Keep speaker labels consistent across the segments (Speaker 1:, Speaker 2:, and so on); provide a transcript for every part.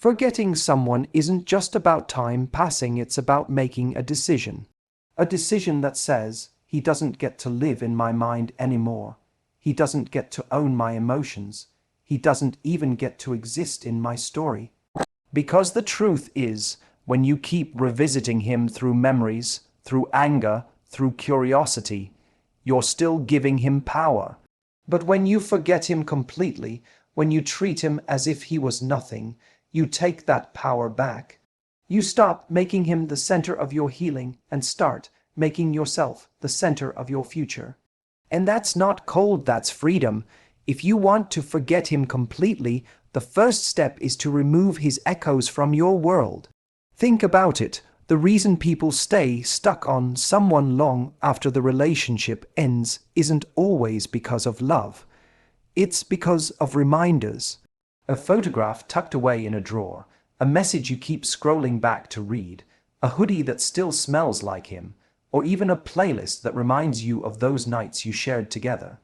Speaker 1: Forgetting someone isn't just about time passing, it's about making a decision. A decision that says, he doesn't get to live in my mind anymore. He doesn't get to own my emotions. He doesn't even get to exist in my story. Because the truth is, when you keep revisiting him through memories, through anger, through curiosity, you're still giving him power. But when you forget him completely, when you treat him as if he was nothing, you take that power back. You stop making him the center of your healing and start making yourself the center of your future. And that's not cold, that's freedom. If you want to forget him completely, the first step is to remove his echoes from your world. Think about it. The reason people stay stuck on someone long after the relationship ends isn't always because of love. It's because of reminders. A photograph tucked away in a drawer, a message you keep scrolling back to read, a hoodie that still smells like him, or even a playlist that reminds you of those nights you shared together.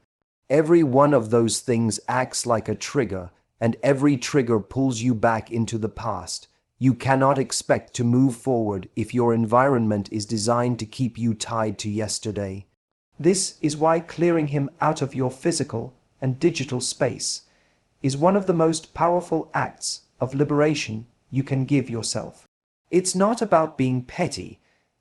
Speaker 1: Every one of those things acts like a trigger, and every trigger pulls you back into the past. You cannot expect to move forward if your environment is designed to keep you tied to yesterday. This is why clearing him out of your physical and digital space is one of the most powerful acts of liberation you can give yourself. It's not about being petty,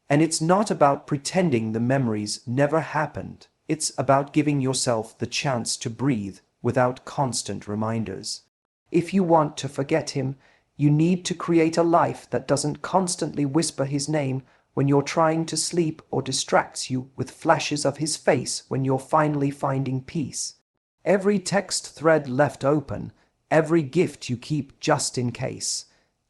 Speaker 1: and it's not about pretending the memories never happened. It's about giving yourself the chance to breathe without constant reminders. If you want to forget him, you need to create a life that doesn't constantly whisper his name when you're trying to sleep or distracts you with flashes of his face when you're finally finding peace. Every text thread left open, every gift you keep just in case,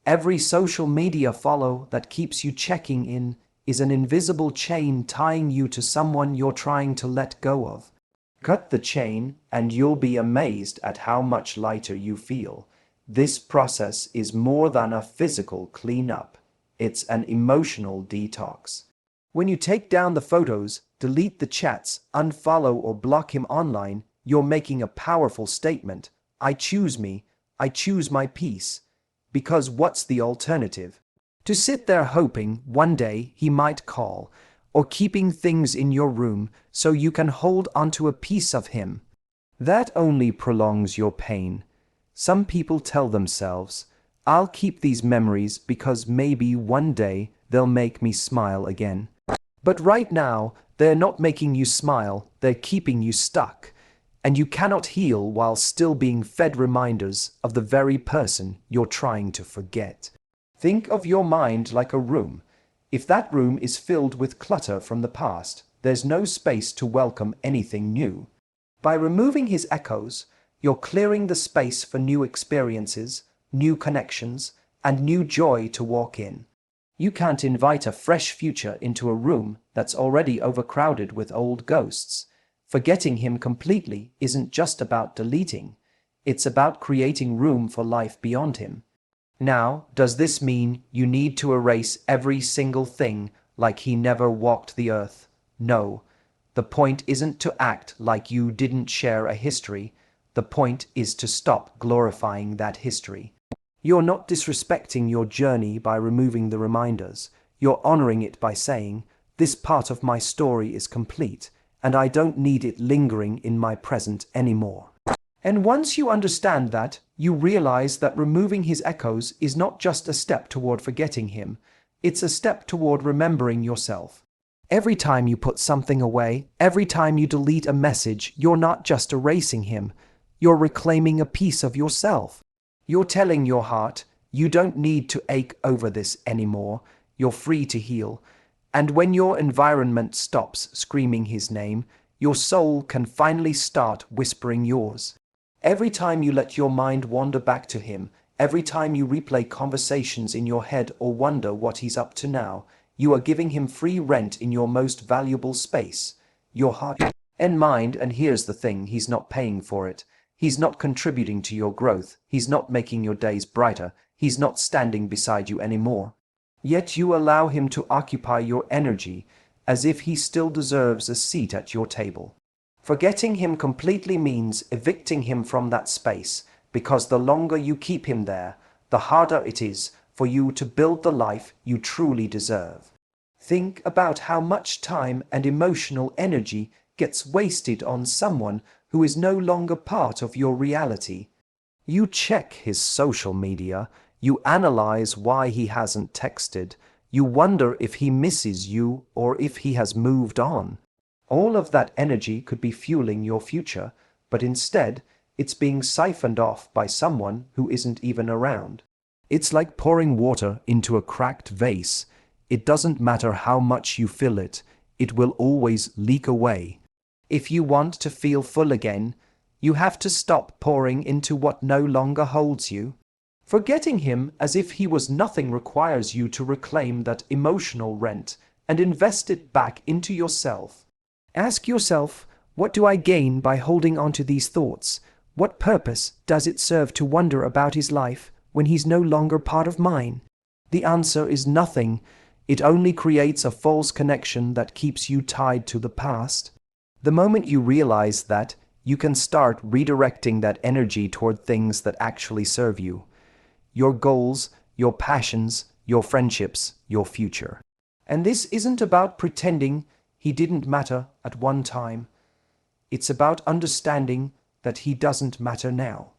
Speaker 1: every social media follow that keeps you checking in is an invisible chain tying you to someone you're trying to let go of. Cut the chain and you'll be amazed at how much lighter you feel. This process is more than a physical cleanup. It's an emotional detox. When you take down the photos, delete the chats, unfollow or block him online, you're making a powerful statement. I choose me. I choose my peace. Because what's the alternative? To sit there hoping one day he might call, or keeping things in your room so you can hold onto a piece of him. That only prolongs your pain. Some people tell themselves, I'll keep these memories because maybe one day they'll make me smile again. But right now, they're not making you smile, they're keeping you stuck. And you cannot heal while still being fed reminders of the very person you're trying to forget. Think of your mind like a room. If that room is filled with clutter from the past, there's no space to welcome anything new. By removing his echoes, you're clearing the space for new experiences, new connections, and new joy to walk in. You can't invite a fresh future into a room that's already overcrowded with old ghosts. Forgetting him completely isn't just about deleting. It's about creating room for life beyond him. Now, does this mean you need to erase every single thing like he never walked the earth? No. The point isn't to act like you didn't share a history. The point is to stop glorifying that history. You're not disrespecting your journey by removing the reminders. You're honoring it by saying, this part of my story is complete, and I don't need it lingering in my present anymore. And once you understand that, you realize that removing his echoes is not just a step toward forgetting him, it's a step toward remembering yourself. Every time you put something away, every time you delete a message, you're not just erasing him, you're reclaiming a piece of yourself. You're telling your heart, you don't need to ache over this anymore, you're free to heal. And when your environment stops screaming his name, your soul can finally start whispering yours. Every time you let your mind wander back to him, every time you replay conversations in your head or wonder what he's up to now, you are giving him free rent in your most valuable space, your heart and mind. And here's the thing, he's not paying for it. He's not contributing to your growth. He's not making your days brighter. He's not standing beside you anymore. Yet you allow him to occupy your energy as if he still deserves a seat at your table. Forgetting him completely means evicting him from that space, because the longer you keep him there, the harder it is for you to build the life you truly deserve. Think about how much time and emotional energy gets wasted on someone who is no longer part of your reality. You check his social media, you analyze why he hasn't texted, you wonder if he misses you or if he has moved on. All of that energy could be fueling your future, but instead, it's being siphoned off by someone who isn't even around. It's like pouring water into a cracked vase. It doesn't matter how much you fill it, it will always leak away. If you want to feel full again, you have to stop pouring into what no longer holds you. Forgetting him as if he was nothing requires you to reclaim that emotional rent and invest it back into yourself. Ask yourself, what do I gain by holding on to these thoughts? What purpose does it serve to wonder about his life when he's no longer part of mine? The answer is nothing. It only creates a false connection that keeps you tied to the past. The moment you realize that, you can start redirecting that energy toward things that actually serve you. Your goals, your passions, your friendships, your future. And this isn't about pretending he didn't matter at one time. It's about understanding that he doesn't matter now.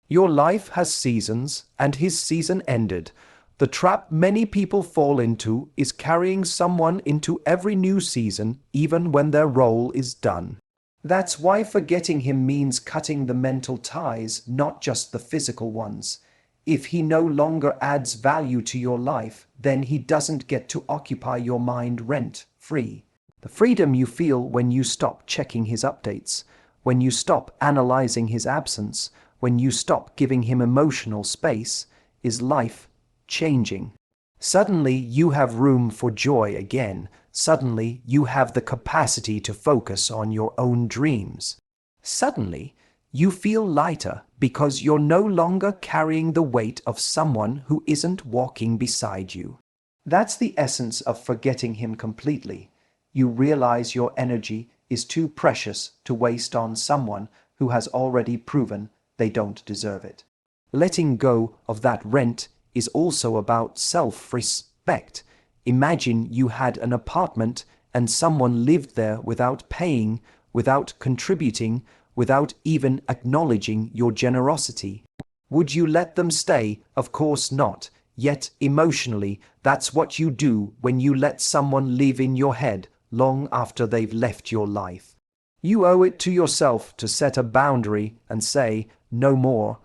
Speaker 1: Your life has seasons, and his season ended. The trap many people fall into is carrying someone into every new season, even when their role is done. That's why forgetting him means cutting the mental ties, not just the physical ones. If he no longer adds value to your life, then he doesn't get to occupy your mind rent-free. The freedom you feel when you stop checking his updates, when you stop analyzing his absence, when you stop giving him emotional space, is life-changing. Suddenly you have room for joy again. Suddenly you have the capacity to focus on your own dreams. Suddenly you feel lighter because you're no longer carrying the weight of someone who isn't walking beside you. That's the essence of forgetting him completely. You realize your energy is too precious to waste on someone who has already proven they don't deserve it. Letting go of that rent is also about self-respect. Imagine you had an apartment and someone lived there without paying, without contributing, without even acknowledging your generosity. Would you let them stay? Of course not. Yet emotionally, that's what you do when you let someone live in your head long after they've left your life. You owe it to yourself to set a boundary and say, no more.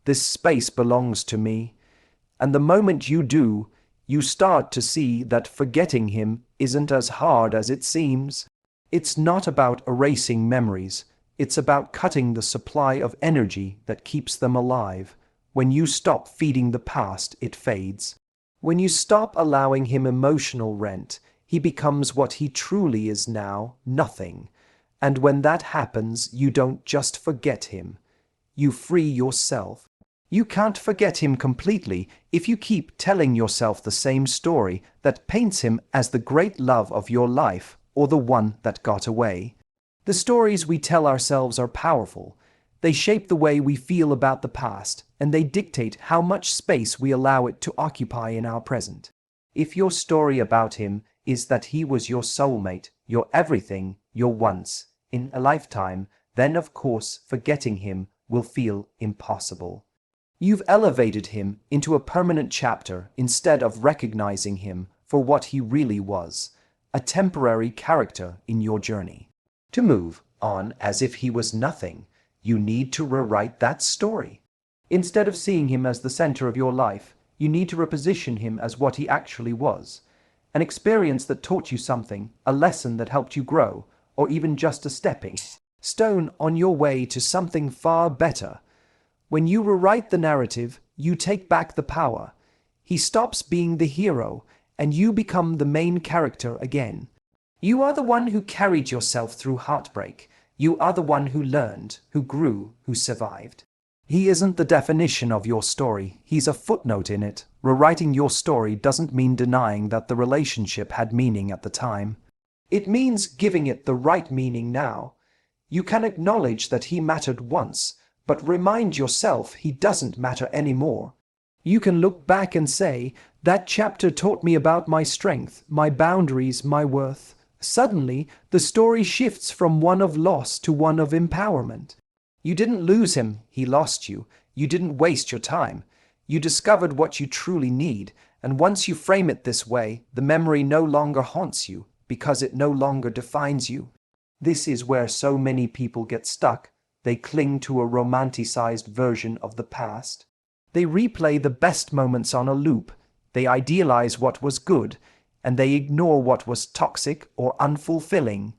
Speaker 1: This space belongs to me. And the moment you do, you start to see that forgetting him isn't as hard as it seems. It's not about erasing memories. It's about cutting the supply of energy that keeps them alive. When you stop feeding the past, it fades. When you stop allowing him emotional rent, he becomes what he truly is now, nothing. And when that happens, you don't just forget him. You free yourself. You can't forget him completely if you keep telling yourself the same story that paints him as the great love of your life or the one that got away. The stories we tell ourselves are powerful. They shape the way we feel about the past, and they dictate how much space we allow it to occupy in our present. If your story about him is that he was your soulmate, your everything, your once in a lifetime, then of course forgetting him will feel impossible. You've elevated him into a permanent chapter instead of recognizing him for what he really was, a temporary character in your journey. To move on as if he was nothing, you need to rewrite that story. Instead of seeing him as the center of your life, you need to reposition him as what he actually was. An experience that taught you something, a lesson that helped you grow, or even just a stepping stone on your way to something far better. When you rewrite the narrative, you take back the power. He stops being the hero, and you become the main character again. You are the one who carried yourself through heartbreak. You are the one who learned, who grew, who survived. He isn't the definition of your story. He's a footnote in it. Rewriting your story doesn't mean denying that the relationship had meaning at the time. It means giving it the right meaning now. You can acknowledge that he mattered once, but remind yourself he doesn't matter anymore. You can look back and say, that chapter taught me about my strength, my boundaries, my worth. Suddenly, the story shifts from one of loss to one of empowerment. You didn't lose him, he lost you. You didn't waste your time. You discovered what you truly need, and once you frame it this way, the memory no longer haunts you, because it no longer defines you. This is where so many people get stuck. They cling to a romanticized version of the past. They replay the best moments on a loop. They idealize what was good, and they ignore what was toxic or unfulfilling.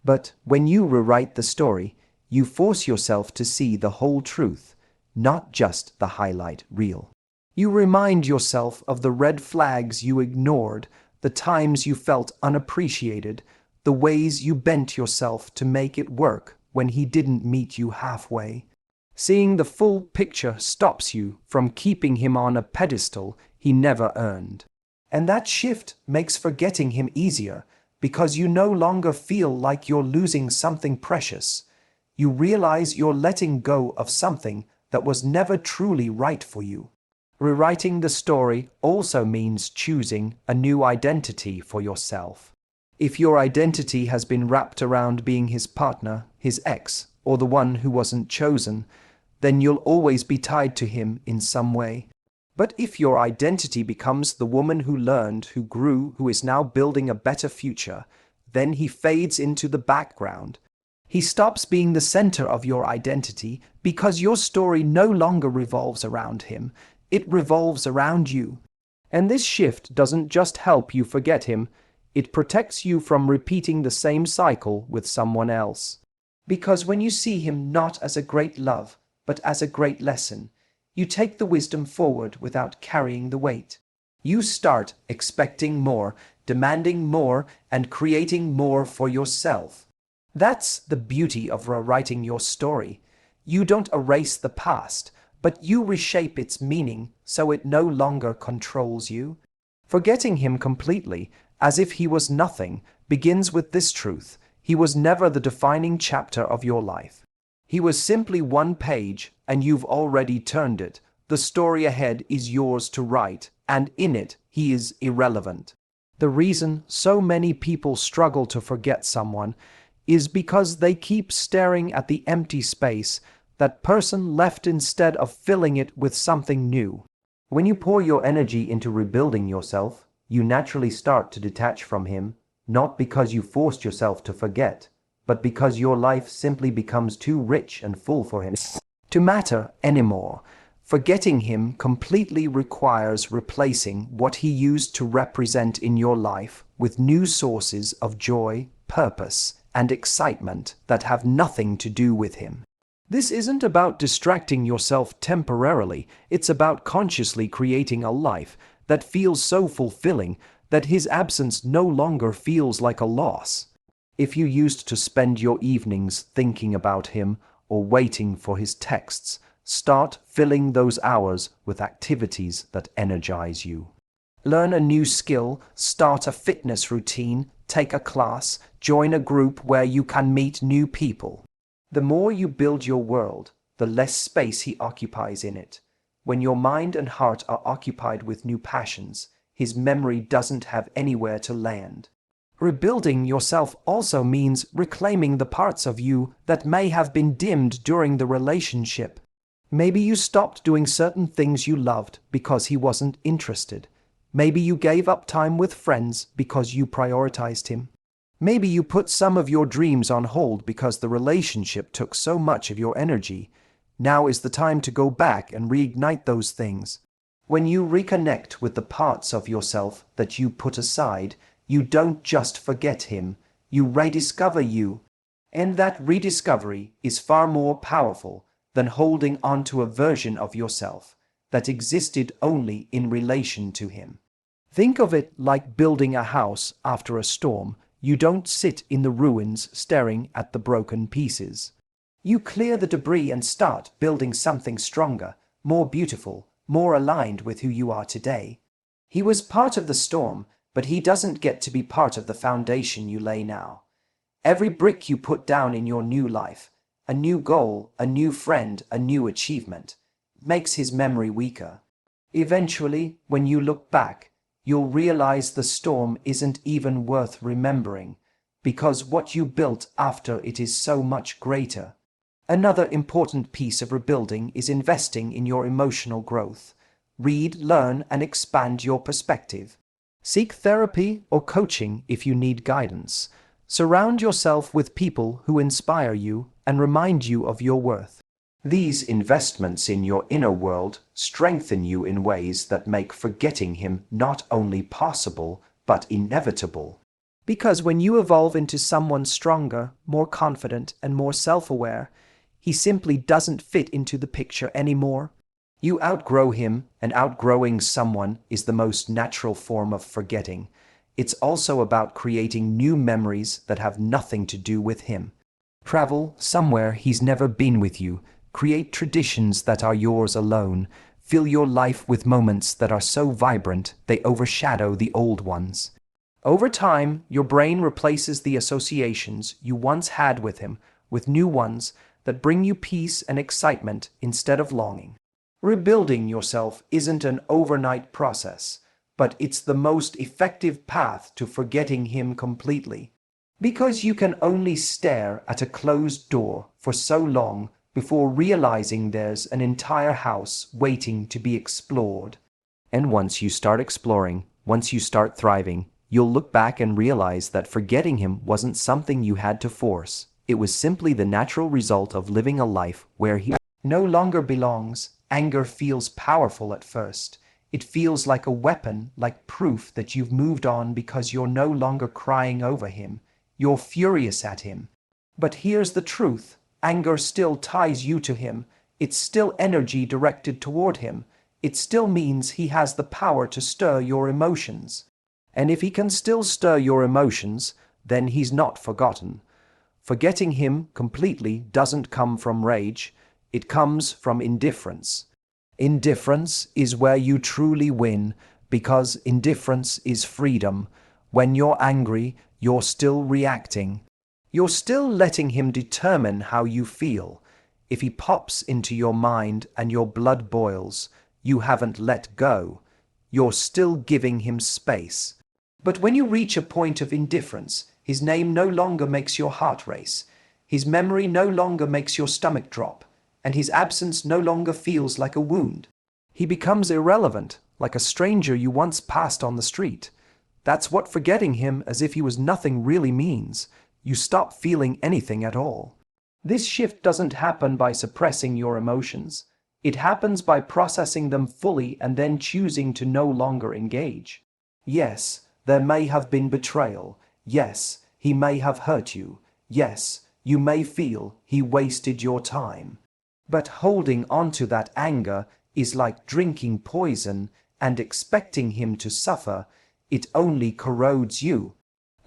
Speaker 1: But when you rewrite the story, you force yourself to see the whole truth, not just the highlight reel. You remind yourself of the red flags you ignored, the times you felt unappreciated, the ways you bent yourself to make it work when he didn't meet you halfway. Seeing the full picture stops you from keeping him on a pedestal he never earned. And that shift makes forgetting him easier, because you no longer feel like you're losing something precious. You realize you're letting go of something that was never truly right for you. Rewriting the story also means choosing a new identity for yourself. If your identity has been wrapped around being his partner, his ex, or the one who wasn't chosen, then you'll always be tied to him in some way. But if your identity becomes the woman who learned, who grew, who is now building a better future, then he fades into the background. He stops being the center of your identity because your story no longer revolves around him. It revolves around you. And this shift doesn't just help you forget him, it protects you from repeating the same cycle with someone else. Because when you see him not as a great love, but as a great lesson, you take the wisdom forward without carrying the weight. You start expecting more, demanding more, and creating more for yourself. That's the beauty of rewriting your story. You don't erase the past, but you reshape its meaning so it no longer controls you. Forgetting him completely, as if he was nothing, begins with this truth: he was never the defining chapter of your life. He was simply one page, and you've already turned it. The story ahead is yours to write, and in it, he is irrelevant. The reason so many people struggle to forget someone is because they keep staring at the empty space that person left instead of filling it with something new. When you pour your energy into rebuilding yourself, you naturally start to detach from him, not because you forced yourself to forget, but because your life simply becomes too rich and full for him to matter anymore. Forgetting him completely requires replacing what he used to represent in your life with new sources of joy, purpose, and excitement that have nothing to do with him. This isn't about distracting yourself temporarily, it's about consciously creating a life that feels so fulfilling that his absence no longer feels like a loss. If you used to spend your evenings thinking about him or waiting for his texts, start filling those hours with activities that energize you. Learn a new skill, start a fitness routine, take a class, join a group where you can meet new people. The more you build your world, the less space he occupies in it. When your mind and heart are occupied with new passions, his memory doesn't have anywhere to land. Rebuilding yourself also means reclaiming the parts of you that may have been dimmed during the relationship. Maybe you stopped doing certain things you loved because he wasn't interested. Maybe you gave up time with friends because you prioritized him. Maybe you put some of your dreams on hold because the relationship took so much of your energy. Now is the time to go back and reignite those things. When you reconnect with the parts of yourself that you put aside, you don't just forget him, you rediscover you. And that rediscovery is far more powerful than holding on to a version of yourself that existed only in relation to him. Think of it like building a house after a storm. You don't sit in the ruins staring at the broken pieces. You clear the debris and start building something stronger, more beautiful, more aligned with who you are today. He was part of the storm, but he doesn't get to be part of the foundation you lay now. Every brick you put down in your new life, a new goal, a new friend, a new achievement, makes his memory weaker. Eventually, when you look back, you'll realize the storm isn't even worth remembering, because what you built after it is so much greater. Another important piece of rebuilding is investing in your emotional growth. Read, learn, and expand your perspective. Seek therapy or coaching if you need guidance. Surround yourself with people who inspire you and remind you of your worth. These investments in your inner world strengthen you in ways that make forgetting him not only possible, but inevitable. Because when you evolve into someone stronger, more confident, and more self-aware, he simply doesn't fit into the picture anymore. You outgrow him, and outgrowing someone is the most natural form of forgetting. It's also about creating new memories that have nothing to do with him. Travel somewhere he's never been with you. Create traditions that are yours alone. Fill your life with moments that are so vibrant they overshadow the old ones. Over time, your brain replaces the associations you once had with him with new ones that bring you peace and excitement instead of longing. Rebuilding yourself isn't an overnight process, but it's the most effective path to forgetting him completely. Because you can only stare at a closed door for so long before realizing there's an entire house waiting to be explored. And once you start exploring, once you start thriving, you'll look back and realize that forgetting him wasn't something you had to force. It was simply the natural result of living a life where he no longer belongs. Anger feels powerful at first. It feels like a weapon, like proof that you've moved on because you're no longer crying over him. You're furious at him. But here's the truth. Anger still ties you to him. It's still energy directed toward him. It still means he has the power to stir your emotions. And if he can still stir your emotions, then he's not forgotten. Forgetting him completely doesn't come from rage. It comes from indifference. Indifference is where you truly win, because indifference is freedom. When you're angry, you're still reacting. You're still letting him determine how you feel. If he pops into your mind and your blood boils, you haven't let go. You're still giving him space. But when you reach a point of indifference, his name no longer makes your heart race. His memory no longer makes your stomach drop, and his absence no longer feels like a wound. He becomes irrelevant, like a stranger you once passed on the street. That's what forgetting him as if he was nothing really means. You stop feeling anything at all. This shift doesn't happen by suppressing your emotions. It happens by processing them fully and then choosing to no longer engage. Yes, there may have been betrayal. Yes, he may have hurt you. Yes, you may feel he wasted your time. But holding on to that anger is like drinking poison and expecting him to suffer. It only corrodes you.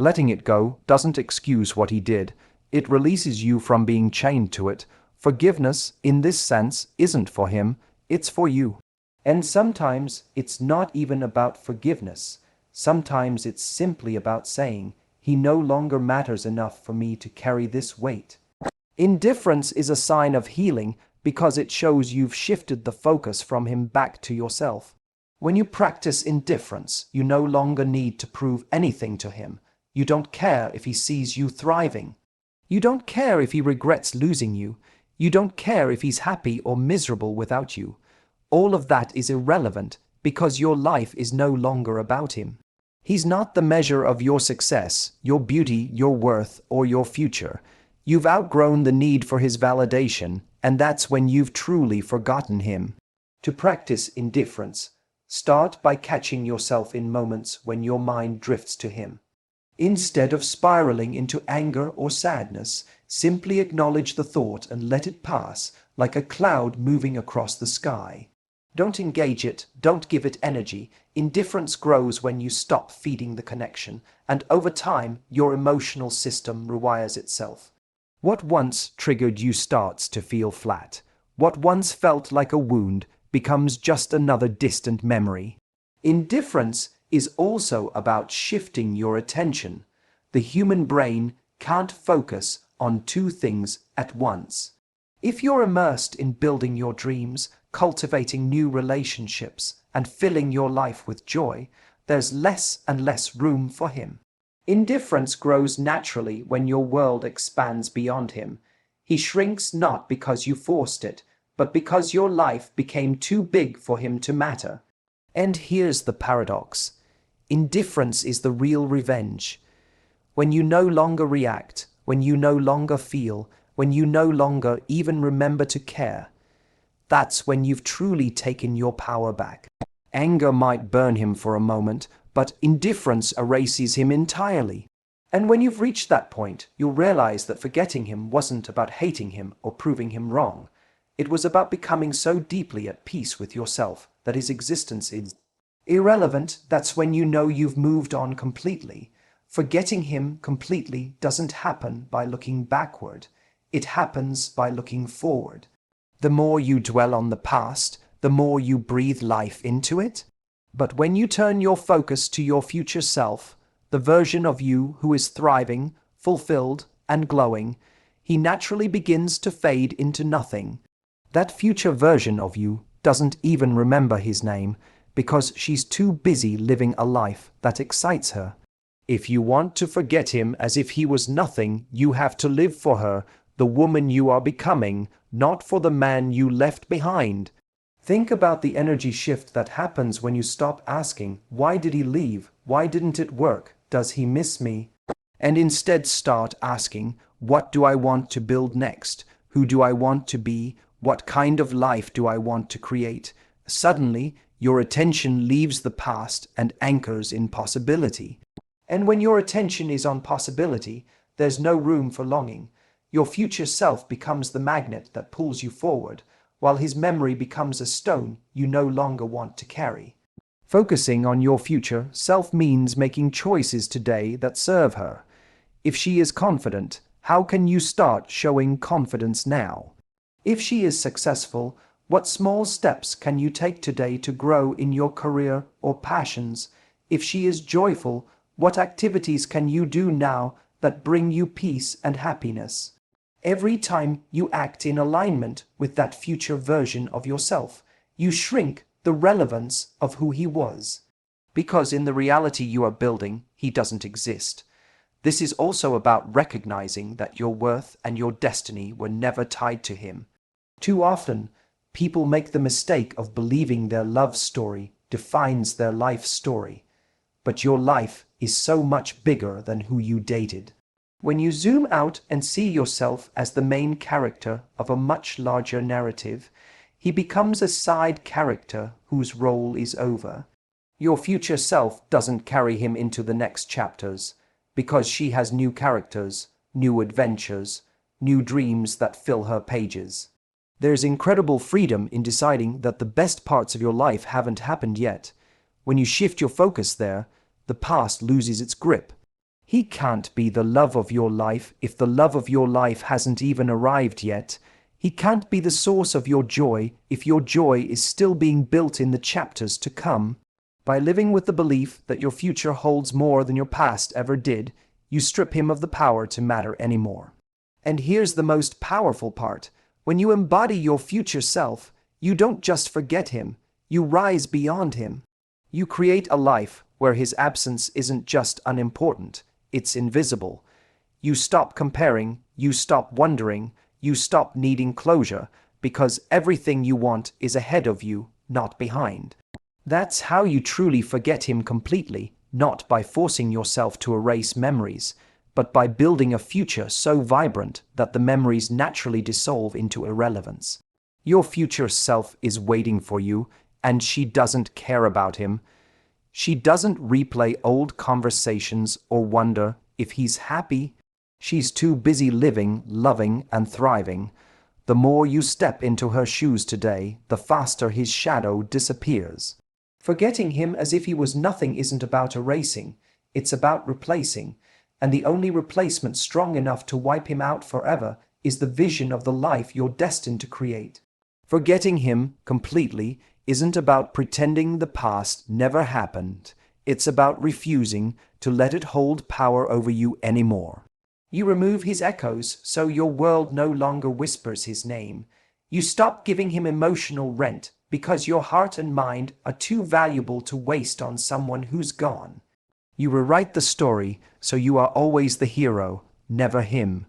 Speaker 1: Letting it go doesn't excuse what he did. It releases you from being chained to it. Forgiveness, in this sense, isn't for him, it's for you. And sometimes it's not even about forgiveness. Sometimes it's simply about saying, he no longer matters enough for me to carry this weight. Indifference is a sign of healing because it shows you've shifted the focus from him back to yourself. When you practice indifference, you no longer need to prove anything to him. You don't care if he sees you thriving. You don't care if he regrets losing you. You don't care if he's happy or miserable without you. All of that is irrelevant because your life is no longer about him. He's not the measure of your success, your beauty, your worth, or your future. You've outgrown the need for his validation, and that's when you've truly forgotten him. To practice indifference, start by catching yourself in moments when your mind drifts to him. Instead of spiraling into anger or sadness, simply acknowledge the thought and let it pass, like a cloud moving across the sky. Don't engage it, don't give it energy. Indifference grows when you stop feeding the connection, and over time, your emotional system rewires itself. What once triggered you starts to feel flat. What once felt like a wound becomes just another distant memory. Indifference is also about shifting your attention. The human brain can't focus on two things at once. If you're immersed in building your dreams, cultivating new relationships and filling your life with joy, there's less and less room for him. Indifference grows naturally when your world expands beyond him. He shrinks not because you forced it, but because your life became too big for him to matter. And here's the paradox. Indifference is the real revenge. When you no longer react, when you no longer feel, when you no longer even remember to care, that's when you've truly taken your power back. Anger might burn him for a moment, but indifference erases him entirely. And when you've reached that point, you'll realize that forgetting him wasn't about hating him or proving him wrong. It was about becoming so deeply at peace with yourself that his existence is irrelevant. That's when you know you've moved on completely. Forgetting him completely doesn't happen by looking backward. It happens by looking forward. The more you dwell on the past, the more you breathe life into it. But when you turn your focus to your future self, the version of you who is thriving, fulfilled, and glowing, he naturally begins to fade into nothing. That future version of you doesn't even remember his name because she's too busy living a life that excites her. If you want to forget him as if he was nothing, you have to live for her, the woman you are becoming, not for the man you left behind. Think about the energy shift that happens when you stop asking, why did he leave? Why didn't it work? Does he miss me? And instead start asking, what do I want to build next? Who do I want to be? What kind of life do I want to create? Suddenly, your attention leaves the past and anchors in possibility. And when your attention is on possibility, there's no room for longing. Your future self becomes the magnet that pulls you forward, while his memory becomes a stone you no longer want to carry. Focusing on your future self means making choices today that serve her. If she is confident, how can you start showing confidence now? If she is successful, what small steps can you take today to grow in your career or passions? If she is joyful, what activities can you do now that bring you peace and happiness? Every time you act in alignment with that future version of yourself, you shrink the relevance of who he was. Because in the reality you are building, he doesn't exist. This is also about recognizing that your worth and your destiny were never tied to him. Too often, people make the mistake of believing their love story defines their life story. But your life is so much bigger than who you dated. When you zoom out and see yourself as the main character of a much larger narrative, he becomes a side character whose role is over. Your future self doesn't carry him into the next chapters, because she has new characters, new adventures, new dreams that fill her pages. There's incredible freedom in deciding that the best parts of your life haven't happened yet. When you shift your focus there, the past loses its grip. He can't be the love of your life if the love of your life hasn't even arrived yet. He can't be the source of your joy if your joy is still being built in the chapters to come. By living with the belief that your future holds more than your past ever did, you strip him of the power to matter anymore. And here's the most powerful part. When you embody your future self, you don't just forget him, you rise beyond him. You create a life where his absence isn't just unimportant, it's invisible. You stop comparing, you stop wondering, you stop needing closure, because everything you want is ahead of you, not behind. That's how you truly forget him completely, not by forcing yourself to erase memories, but by building a future so vibrant that the memories naturally dissolve into irrelevance. Your future self is waiting for you, and she doesn't care about him. She doesn't replay old conversations or wonder if he's happy. She's too busy living, loving, and thriving. The more you step into her shoes today, the faster his shadow disappears. Forgetting him as if he was nothing isn't about erasing, it's about replacing, and the only replacement strong enough to wipe him out forever is the vision of the life you're destined to create. Forgetting him completely isn't about pretending the past never happened. It's about refusing to let it hold power over you anymore. You remove his echoes so your world no longer whispers his name. You stop giving him emotional rent because your heart and mind are too valuable to waste on someone who's gone. You rewrite the story so you are always the hero, never him.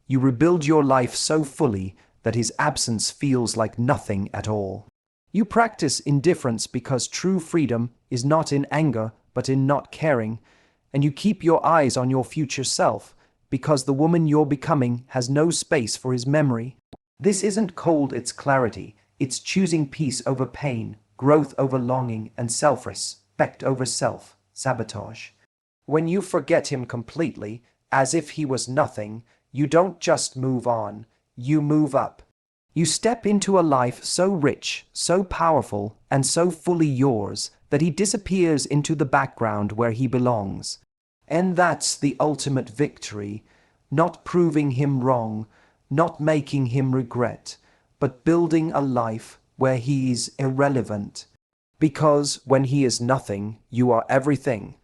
Speaker 1: You rebuild your life so fully that his absence feels like nothing at all. You practice indifference because true freedom is not in anger but in not caring, and you keep your eyes on your future self because the woman you're becoming has no space for his memory. This isn't cold, it's clarity. It's choosing peace over pain, growth over longing, and self-respect over self-sabotage. When you forget him completely, as if he was nothing, you don't just move on, you move up. You step into a life so rich, so powerful, and so fully yours that he disappears into the background where he belongs. And that's the ultimate victory, not proving him wrong, not making him regret, but building a life where he is irrelevant. Because when he is nothing, you are everything.